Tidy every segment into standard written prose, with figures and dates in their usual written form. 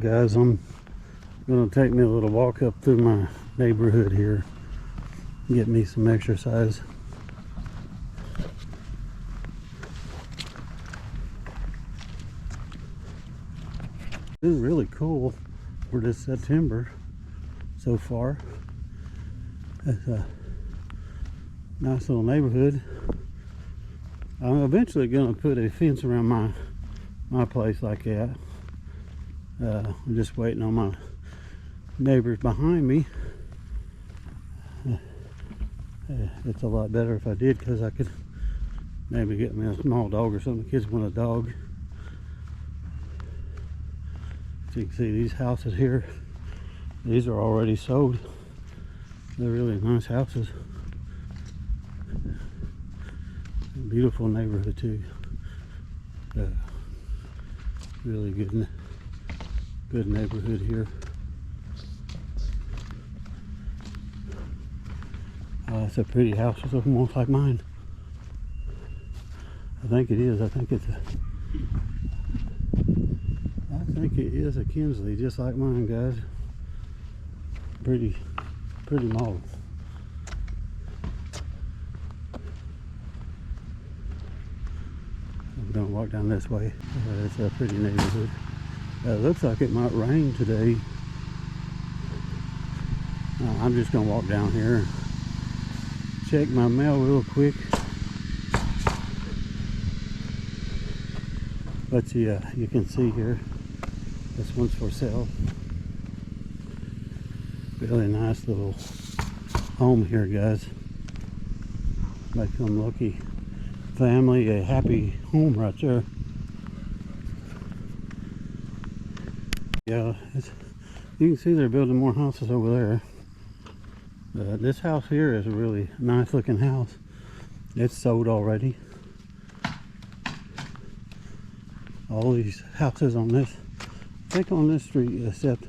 guys, I'm gonna take me a little walk up through my neighborhood here, get me some exercise. This is really cool for this September so far. It's a nice little neighborhood. I'm eventually gonna put a fence around my place like that. I'm just waiting on my neighbors behind me. It's a lot better if I did, because I could maybe get me a small dog or something. The kids want a dog. So you can see these houses here, these are already sold. They're really nice houses. Beautiful neighborhood too. Really good neighborhood here. It's a pretty house. It's almost like mine. I think it is. I think it is a Kinsley, just like mine, guys. Pretty model. I'm gonna walk down this way. It's a pretty neighborhood. Looks like it might rain today. I'm just gonna walk down here, check my mail real quick. But you can see here, this one's for sale. Really nice little home here, guys. Make some lucky family a happy home right there. Yeah, you can see they're building more houses over there. This house here is a really nice looking house. It's sold already. All these houses on this, I think on this street, except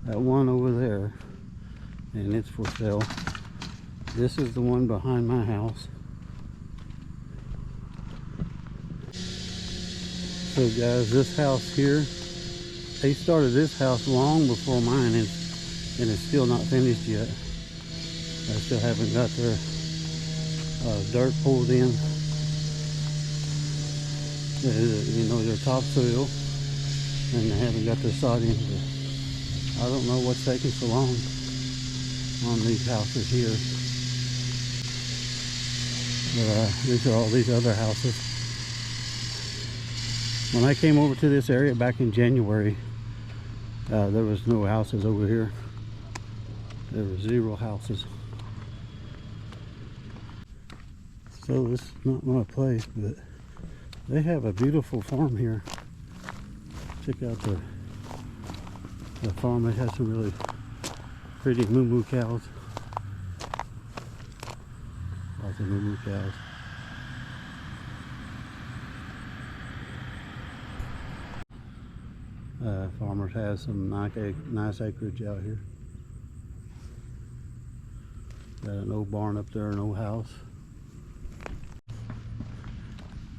that one over there, and it's for sale. This is the one behind my house. So guys, this house here, they started this house long before mine, and it's still not finished yet. I still haven't got their dirt pulled in. You know, their topsoil, and they haven't got their sod in. But I don't know what's taking so long on these houses here. But these are all these other houses. When I came over to this area back in January, there was no houses over here. There were 0 houses. So this is not my place, but they have a beautiful farm here. Check out the farm. They have some really pretty moo cows. Lots of moo cows. Farmers have some nice acreage out here. Got an old barn up there, an old house.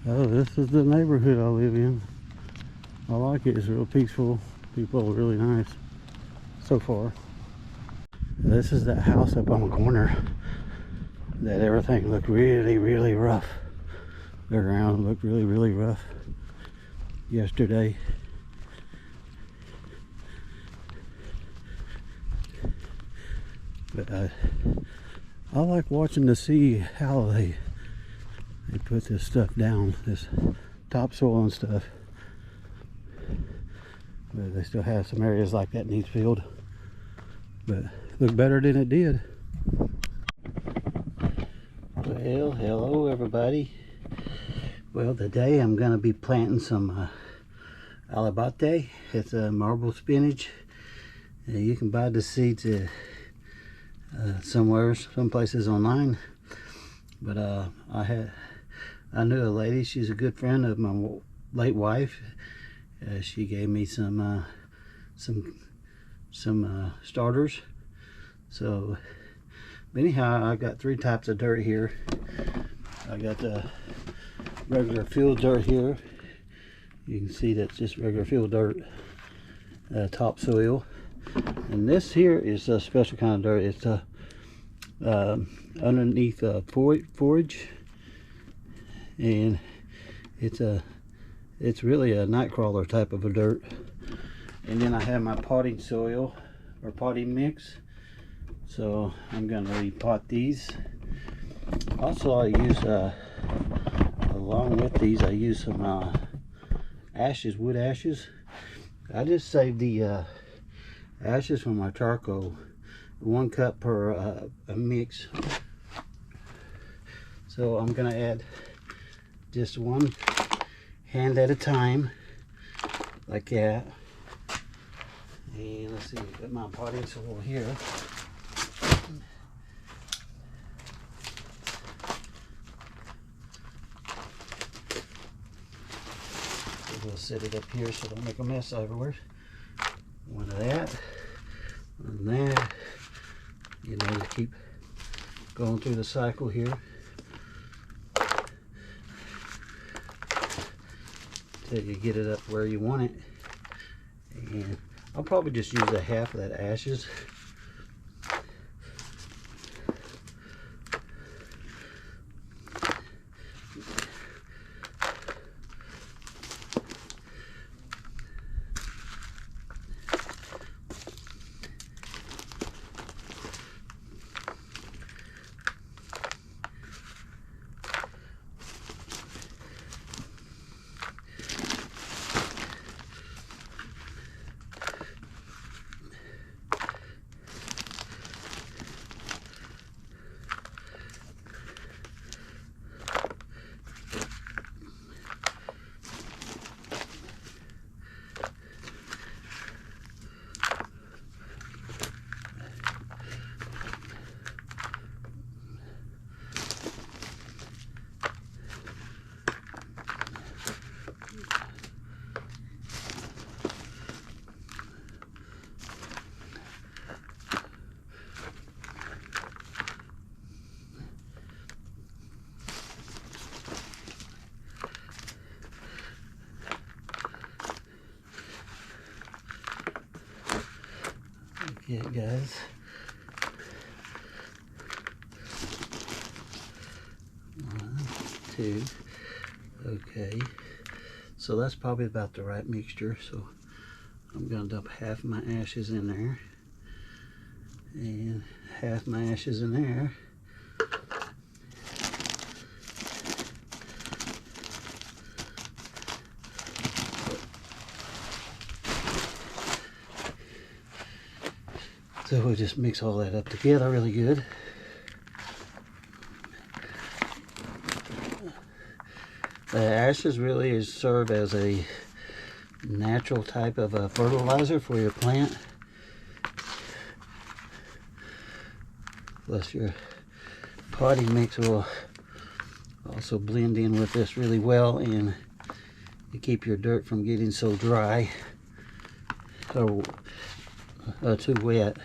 Oh, this is the neighborhood I live in. I like it. It's real peaceful. People are really nice so far. This is that house up on the corner that everything looked really rough. The ground looked really rough yesterday. But I like watching to see how they put this stuff down, this topsoil and stuff. But they still have some areas like that needs filled, but look better than it did. Well, hello everybody. Well, today I'm gonna be planting some alabate. It's a marble spinach. You can buy the seeds some places online, but I knew a lady. She's a good friend of my late wife. She gave me some starters. So anyhow, I got 3 types of dirt here. I got the regular field dirt here. You can see that's just regular field dirt. topsoil. And this here is a special kind of dirt. It's underneath forage, and it's really a night crawler type of a dirt. And then I have my potting soil or potting mix, so I'm going to repot these. Also, I use along with these, I use some ashes, wood ashes. I just saved the ashes from my charcoal, 1 cup per a mix. So I'm gonna add just 1 hand at a time, like that. And let's see, got my potting soil here. We'll set it up here so don't make a mess everywhere. 1 of that, 1 of that. You know, to keep going through the cycle here till you get it up where you want it. And I'll probably just use a half of that ashes. Okay, guys. 1, 2. Okay. So that's probably about the right mixture. So I'm going to dump half my ashes in there. And half my ashes in there. So we'll just mix all that up together really good. The ashes really serve as a natural type of a fertilizer for your plant. Plus your potting mix will also blend in with this really well, and you keep your dirt from getting so dry or too wet.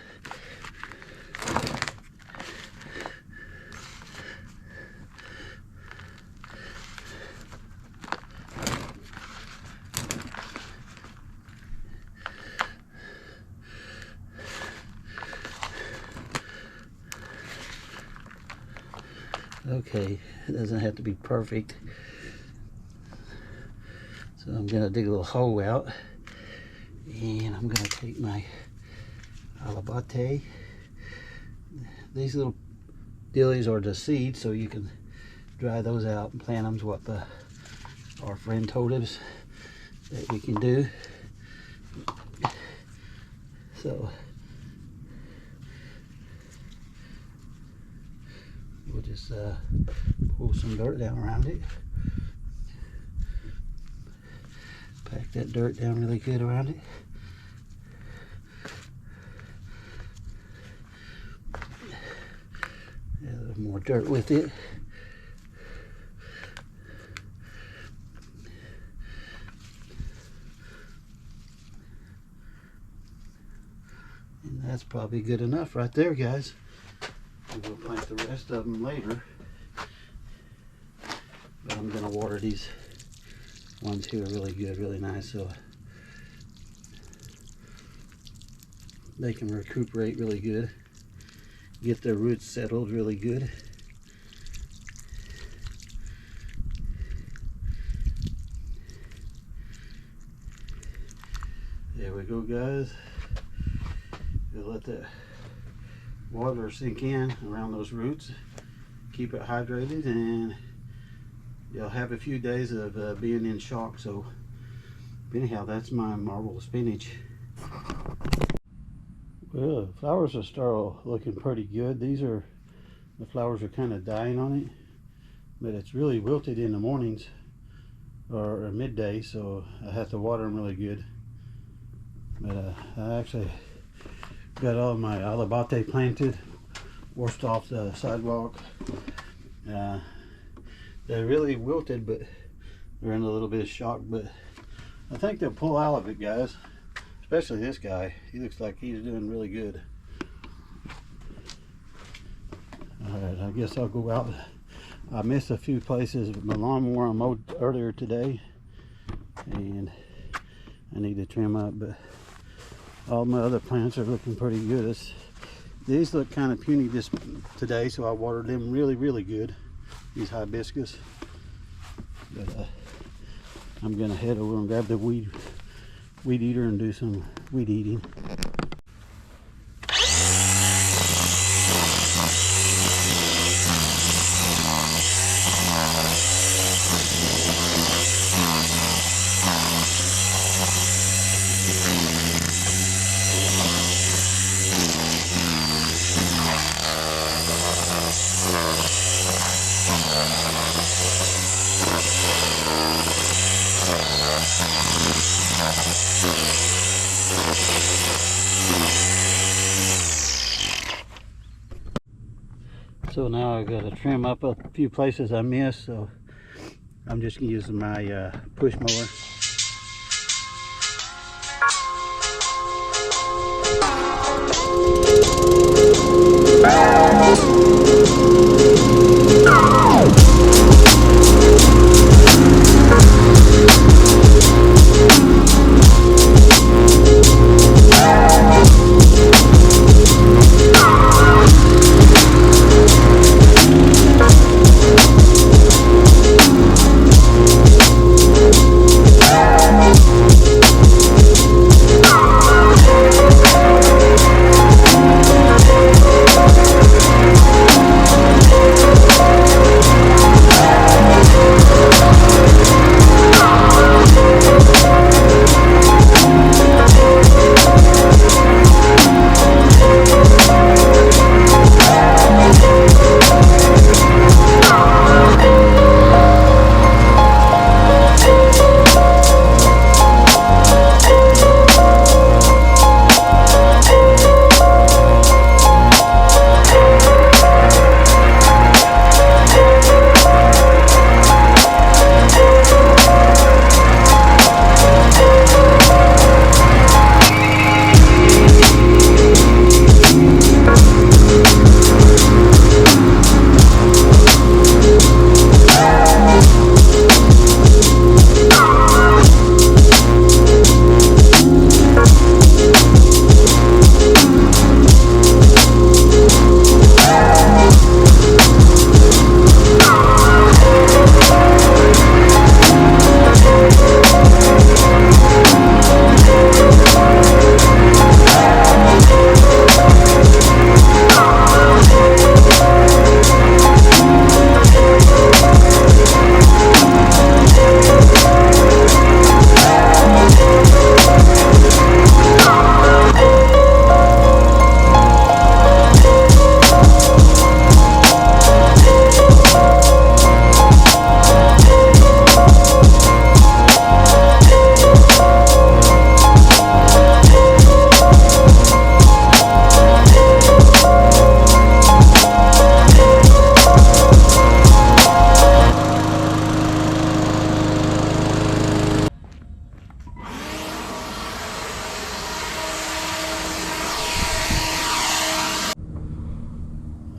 Okay, it doesn't have to be perfect. So I'm going to dig a little hole out, and I'm going to take my alabate. These little dillies are the seeds, so you can dry those out and plant them. Is what our friend told us that we can do. So we'll just pull some dirt down around it. Pack that dirt down really good around it. Add a little more dirt with it. And that's probably good enough right there, guys. And we'll plant the rest of them later. But I'm going to water these ones here really good, really nice. So they can recuperate really good, get their roots settled really good. There we go, guys. We'll let that water sink in around those roots, keep it hydrated, and you'll have a few days of being in shock. So anyhow, that's my marble spinach. Well, the flowers are still looking pretty good. The flowers are kind of dying on it, but it's really wilted in the mornings or midday, so I have to water them really good. But I actually got all my alabate planted, washed off the sidewalk. They're really wilted, but they're in a little bit of shock, but I think they'll pull out of it, guys. Especially this guy. He looks like he's doing really good. Alright, I guess I'll go out. I missed a few places with my lawnmower. I mowed earlier today, and I need to trim up, but all my other plants are looking pretty good. These look kind of puny today, so I watered them really good. These hibiscus. But I'm gonna head over and grab the weed eater and do some weed eating. So now I've got to trim up a few places I missed, so I'm just using my push mower.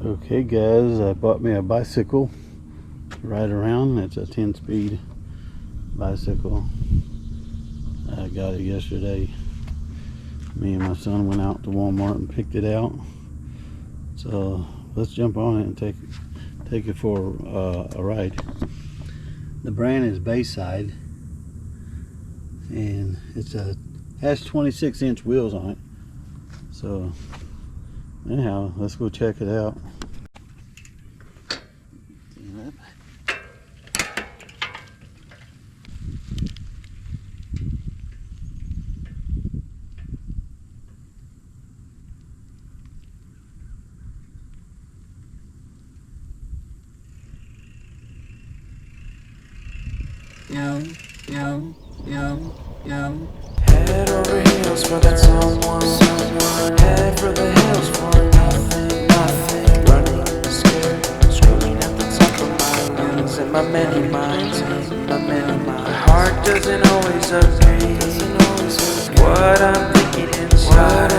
Okay guys, I bought me a bicycle to ride around. It's a 10-speed bicycle. I got it yesterday. Me and my son went out to Walmart and picked it out. So let's jump on it and take it for a ride. The brand is Bayside, and has 26-inch wheels on it. So anyhow, let's go check it out. Head over heels for that someone. Head for the hills for nothing. Running, scared, screaming at the top of my lungs. In my many minds, my heart doesn't always agree. What I'm thinking inside,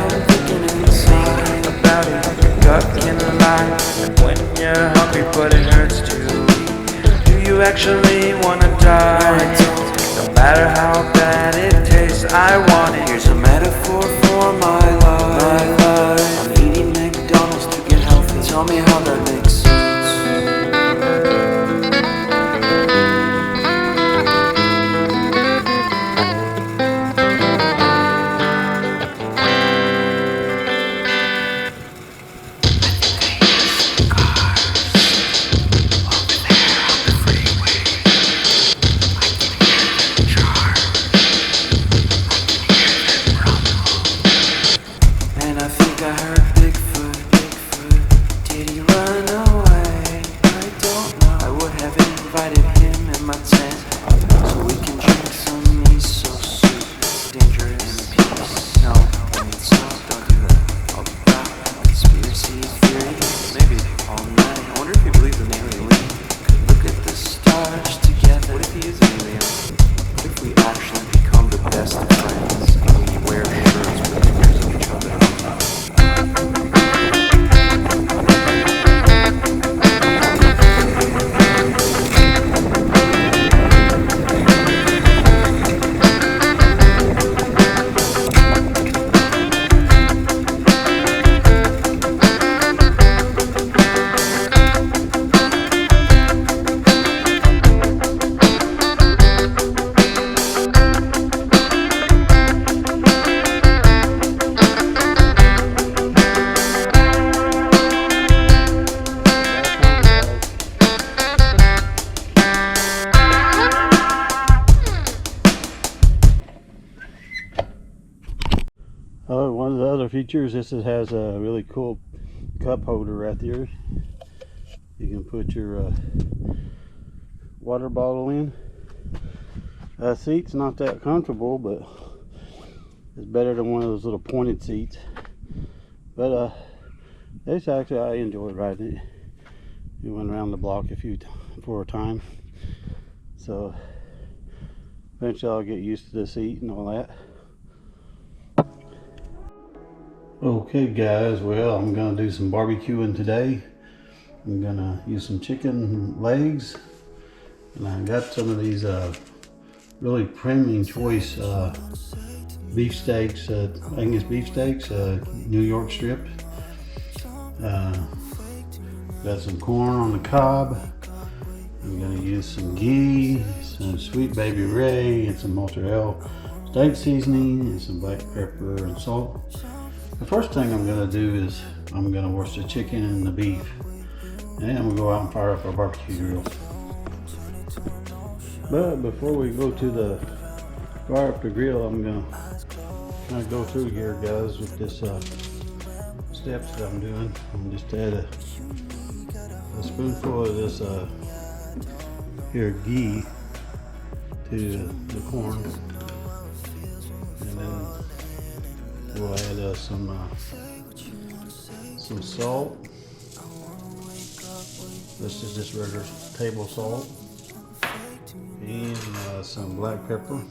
about it, gut can lie. And when you're hungry but it hurts to eat, do you actually wanna die? No matter how bad it tastes, I want it. Here's a metaphor for my life. I'm eating McDonald's to get healthy. Tell me how that makes sense. One of the other features, this has a really cool cup holder right there. You can put your water bottle in. Seat's not that comfortable, but it's better than one of those little pointed seats. But it's actually, I enjoyed riding it. We went around the block for a time. So eventually I'll get used to the seat and all that. Okay guys, well, I'm gonna do some barbecuing today. I'm gonna use some chicken legs, and I got some of these really premium choice beef steaks, Angus beef steaks, New York strip. Got some corn on the cob. I'm gonna use some ghee, some sweet baby Ray, and some mozzarella steak seasoning, and some black pepper and salt. The first thing I'm gonna do is I'm gonna wash the chicken and the beef, and then I'm gonna go out and fire up our barbecue grill. But before we go to the fire up the grill, I'm gonna kind of go through here, guys, with this steps that I'm doing. I'm just add a spoonful of this here ghee to the corn, and then we'll add some salt. This is just regular table salt, and some black pepper.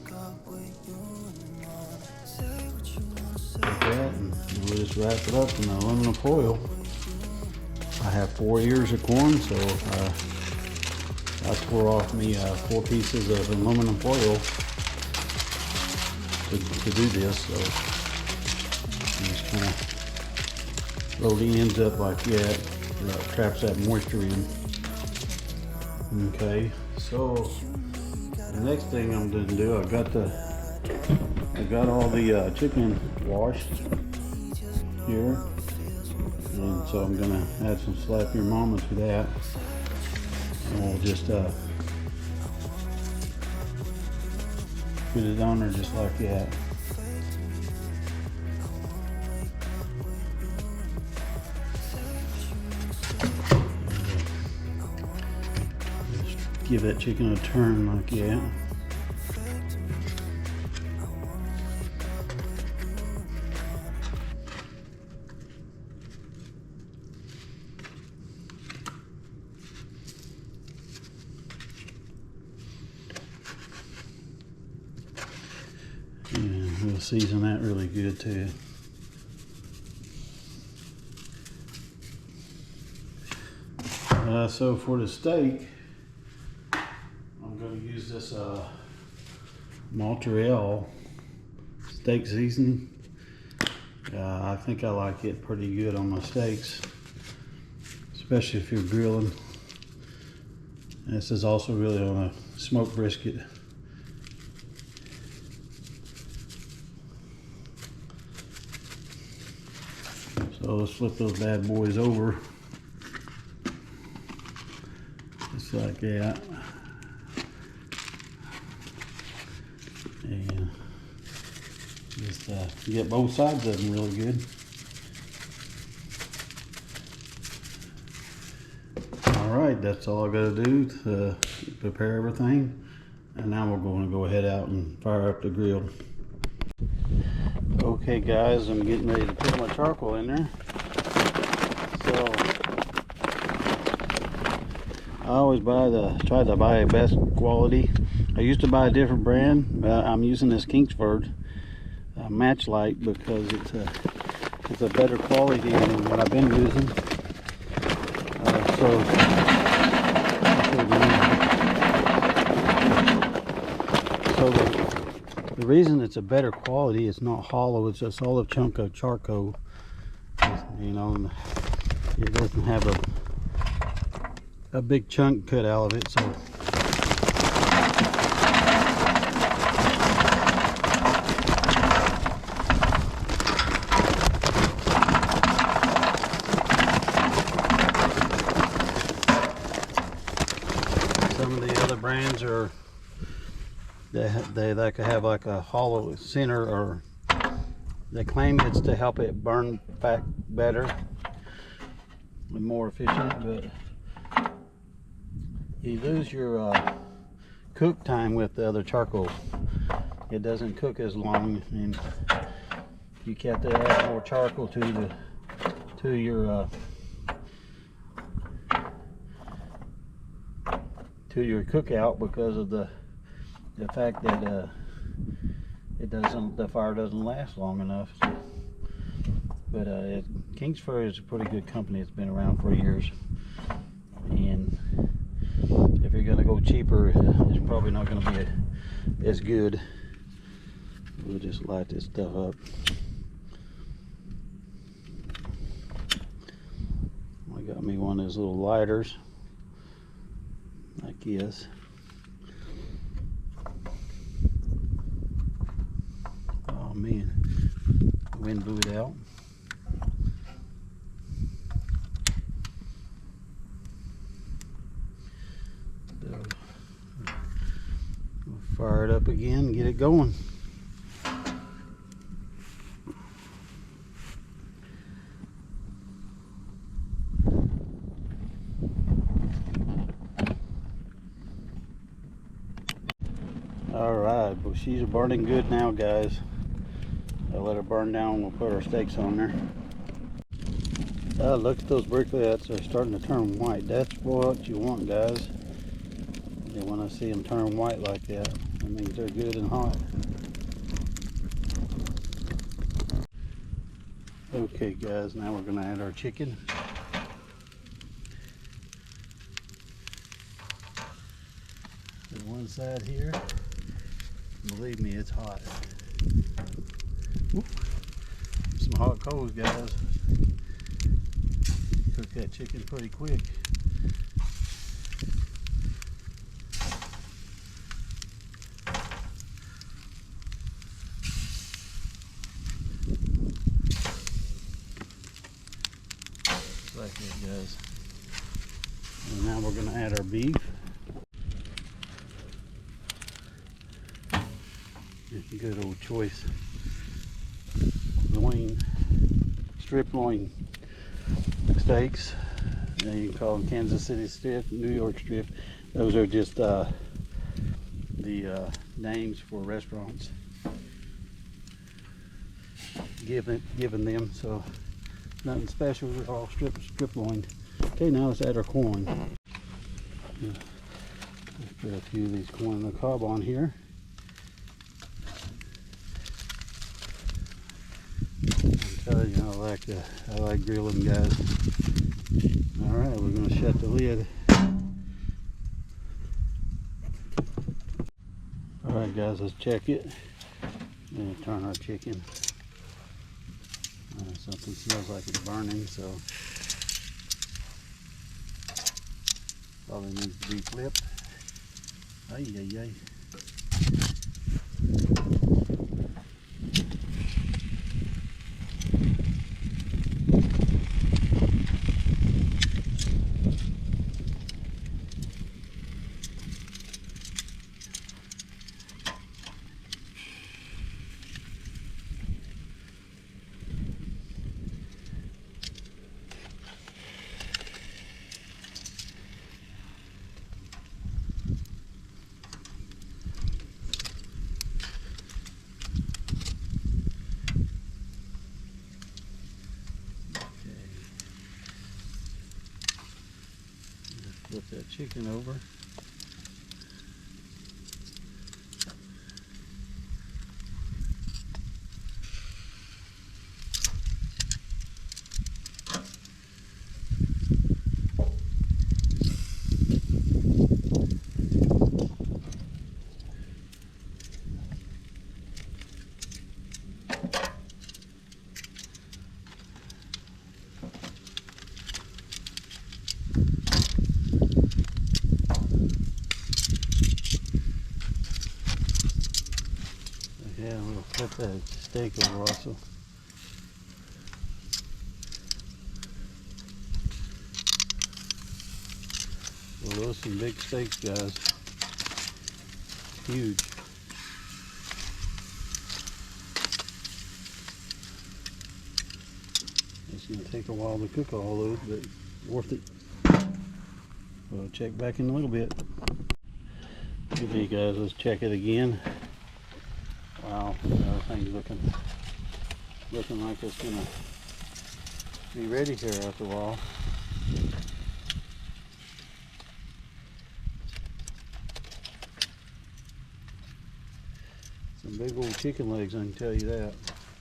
Like that, and we'll just wrap it up in aluminum foil. I have 4 ears of corn, so I tore off me 4 pieces of aluminum foil to do this. So Roll the ends up like that. Traps that moisture in. Okay, so the next thing I'm going to do, I got all the chicken washed here, and so I'm going to add some slap your mama to that, and we'll just put it on there just like that. Give that chicken a turn like that. And we'll season that really good too. So for the steak, I'm going to use this mozzarella steak seasoning. I think I like it pretty good on my steaks, especially if you're grilling. And this is also really on a smoked brisket. So let's flip those bad boys over. Just like that. And just get both sides of them really good. Alright, that's all I gotta do to prepare everything. And now we're going to go ahead out and fire up the grill. Okay guys, I'm getting ready to put my charcoal in there. So I always try to buy the best quality. I used to buy a different brand. I'm using this Kingsford match light because it's a better quality than what I've been using. The reason it's a better quality, it's not hollow, it's a solid chunk of charcoal. You know, it doesn't have a big chunk cut out of it, so some of the other brands are they could have like a hollow center, or they claim it's to help it burn back better and more efficient, but you lose your cook time with the other charcoal. It doesn't cook as long, and you have to add more charcoal to your cookout because of the fact that the fire doesn't last long enough. So, but Kingsford is a pretty good company. It's been around for years, and if you're gonna go cheaper, it's probably not gonna be as good. We'll just light this stuff up. I got me one of those little lighters like this. Oh man, the wind blew it out. So we'll fire it up again and get it going. Alright, but she's burning good now, guys. I'll let her burn down. We'll put our steaks on there. Look at those bricklets. They're starting to turn white. That's what you want, guys. And when I see them turn white like that, that means they're good and hot. Okay, guys, now we're going to add our chicken. To one side here. Believe me, it's hot. Oop. some hot coals, guys. Cook that chicken pretty quick. Like that, guys. And now we're gonna add our beef. It's a good old choice. Loin, strip loin steaks. You can call them Kansas City strip, New York strip. Those are just the names for restaurants. Given them, so nothing special. They're all strip loin. Okay, now let's add our corn. Let's put a few of these corn on the cob on here. I'm telling you, I like grilling, guys. All right, we're gonna shut the lid. All right, guys, let's check it. I'm gonna turn our chicken. Something smells like it's burning, so probably needs to be flipped. Ay, ay, ay. Flip that chicken over. Yeah, we'll flip that steak over also. Well, those are some big steaks, guys. Huge. It's going to take a while to cook all those, but worth it. We'll check back in a little bit. Okay, guys, let's check it again. Wow, everything's looking like it's gonna be ready here after a while. Some big old chicken legs, I can tell you that.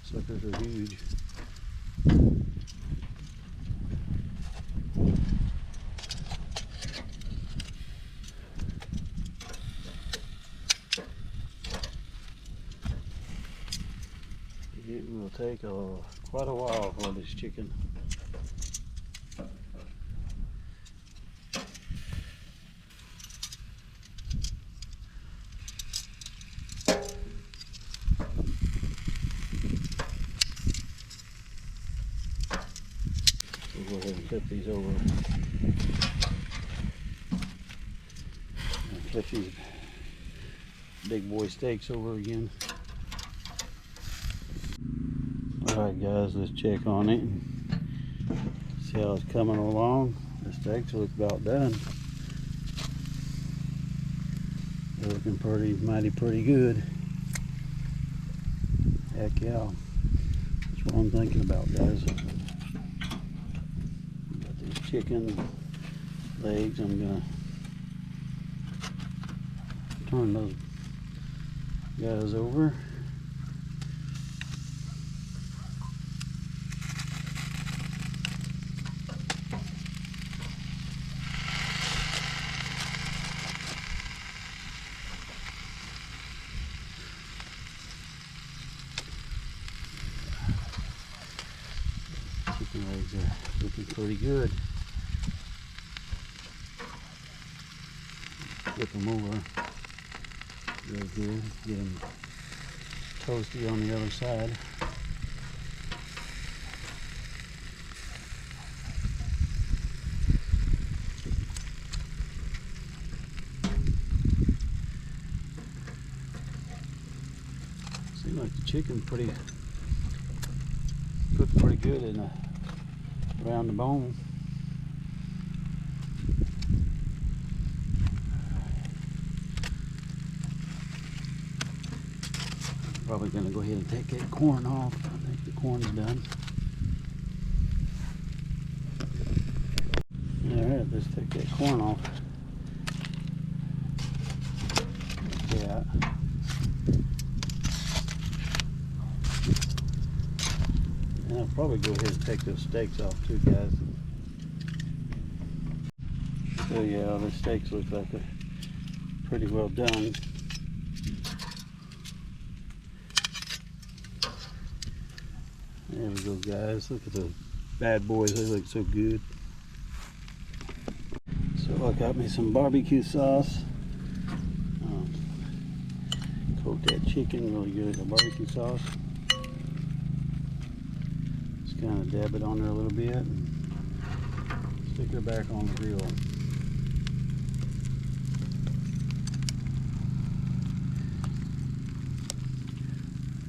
Suckers are huge. It will take quite a while for this chicken. We'll go ahead and flip these over. And flip these big boy steaks over again. Alright, guys, let's check on it. See how it's coming along. The steaks look about done. They're looking pretty good. Heck yeah. That's what I'm thinking about, guys. Got these chicken legs. I'm gonna turn those guys over. These are looking pretty good. Flip them over real good. Get them toasty on the other side. Seems like the chicken cooked pretty good in around the bone. Probably going to go ahead and take that corn off. I think the corn's done. Alright, let's take that corn off. Yeah. And I'll probably go ahead and take those steaks off too, guys. So yeah, the steaks look like they're pretty well done. There we go, guys. Look at those bad boys. They look so good. So I got me some barbecue sauce. Coat that chicken really good in the barbecue sauce. Just kind of dab it on there a little bit and stick her back on the grill.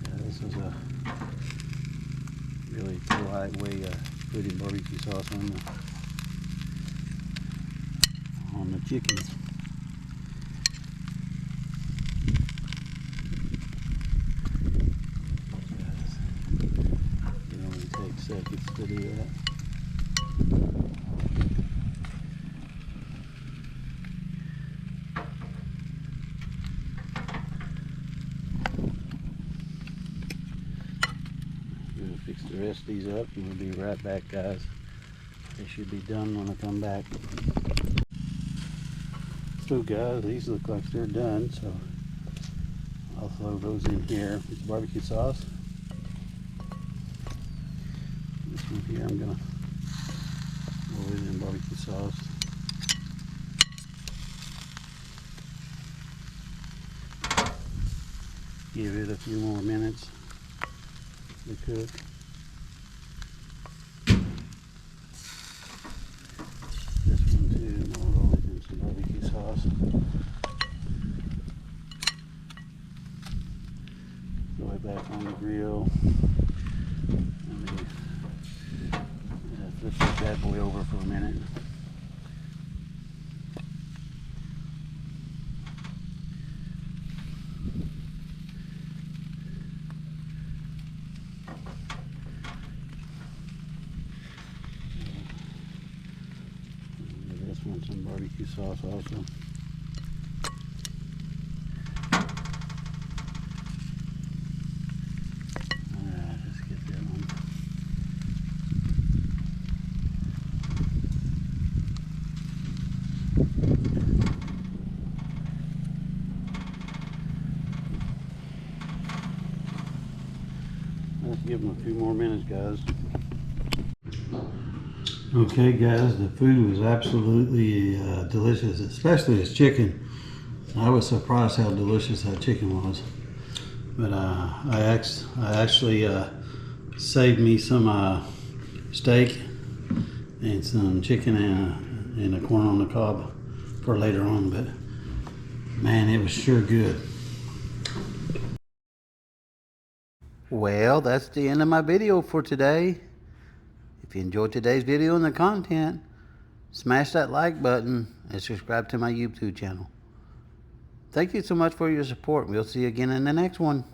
Yeah, this is a really polite way of putting barbecue sauce on the chickens. It only takes seconds to do that. We'll fix the rest of these up and we'll be right back, guys. They should be done when I come back. So guys, these look like they're done, so I'll throw those in here with the barbecue sauce. This one here I'm gonna roll it in barbecue sauce. Give it a few more minutes to cook. This one too, and I'll roll it in some barbecue sauce. Throw it back on the grill. And then flip that bad boy over for a minute. This one's some barbecue sauce also. Alright, let's get that one. Let's give them a few more minutes, guys. Okay guys, the food was absolutely delicious, especially this chicken. I was surprised how delicious that chicken was. But I actually saved me some steak and some chicken and a corn on the cob for later on. But man, it was sure good. Well, that's the end of my video for today. If you enjoyed today's video and the content, smash that like button and subscribe to my YouTube channel. Thank you so much for your support. We'll see you again in the next one.